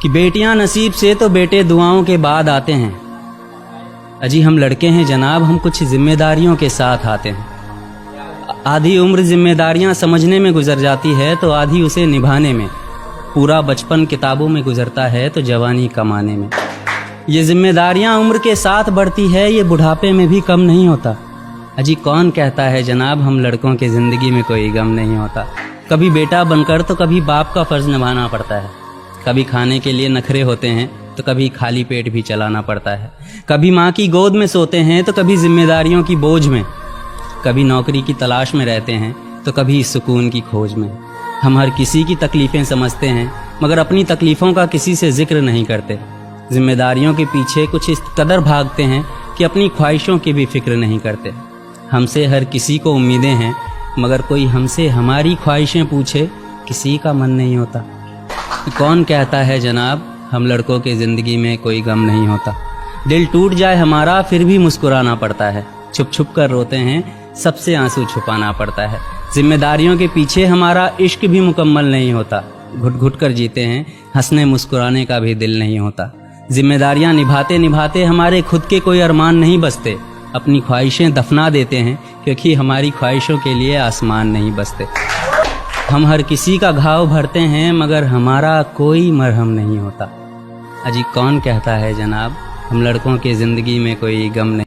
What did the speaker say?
کہ بیٹیاں نصیب سے تو بیٹے دعاؤں کے بعد آتے ہیں۔ اجی ہم لڑکے ہیں جناب، ہم کچھ ذمہ داریوں کے ساتھ آتے ہیں۔ آدھی عمر ذمہ داریاں سمجھنے میں گزر جاتی ہے تو آدھی اسے نبھانے میں۔ پورا بچپن کتابوں میں گزرتا ہے تو جوانی کمانے میں۔ یہ ذمہ داریاں عمر کے ساتھ بڑھتی ہے، یہ بڑھاپے میں بھی کم نہیں ہوتا۔ اجی کون کہتا ہے جناب ہم لڑکوں کے زندگی میں کوئی غم نہیں ہوتا؟ کبھی بیٹا بن کر تو کبھی باپ کا فرض نبھانا پڑتا ہے، کبھی کھانے کے لیے نخرے ہوتے ہیں تو کبھی خالی پیٹ بھی چلانا پڑتا ہے، کبھی ماں کی گود میں سوتے ہیں تو کبھی ذمہ داریوں کی بوجھ میں، کبھی نوکری کی تلاش میں رہتے ہیں تو کبھی سکون کی کھوج میں۔ ہم ہر کسی کی تکلیفیں سمجھتے ہیں مگر اپنی تکلیفوں کا کسی سے ذکر نہیں کرتے۔ ذمہ داریوں کے پیچھے کچھ اس قدر بھاگتے ہیں کہ اپنی خواہشوں کی بھی فکر نہیں کرتے۔ ہم سے ہر کسی کو امیدیں ہیں مگر کوئی ہم سے ہماری خواہشیں پوچھے کسی کا من نہیں ہوتا۔ کون کہتا ہے جناب ہم لڑکوں کے زندگی میں کوئی غم نہیں ہوتا؟ دل ٹوٹ جائے ہمارا پھر بھی مسکرانا پڑتا ہے، چھپ چھپ کر روتے ہیں سب سے آنسو چھپانا پڑتا ہے۔ ذمہ داریوں کے پیچھے ہمارا عشق بھی مکمل نہیں ہوتا، گھٹ گھٹ کر جیتے ہیں، ہنسنے مسکرانے کا بھی دل نہیں ہوتا۔ ذمہ داریاں نبھاتے نبھاتے ہمارے خود کے کوئی ارمان نہیں بستے، اپنی خواہشیں دفنا دیتے ہیں کیونکہ ہماری خواہشوں کے لیے آسمان نہیں بستے۔ ہم ہر کسی کا گھاؤ بھرتے ہیں مگر ہمارا کوئی مرہم نہیں ہوتا۔ اجی کون کہتا ہے جناب ہم لڑکوں کی زندگی میں کوئی غم نہیں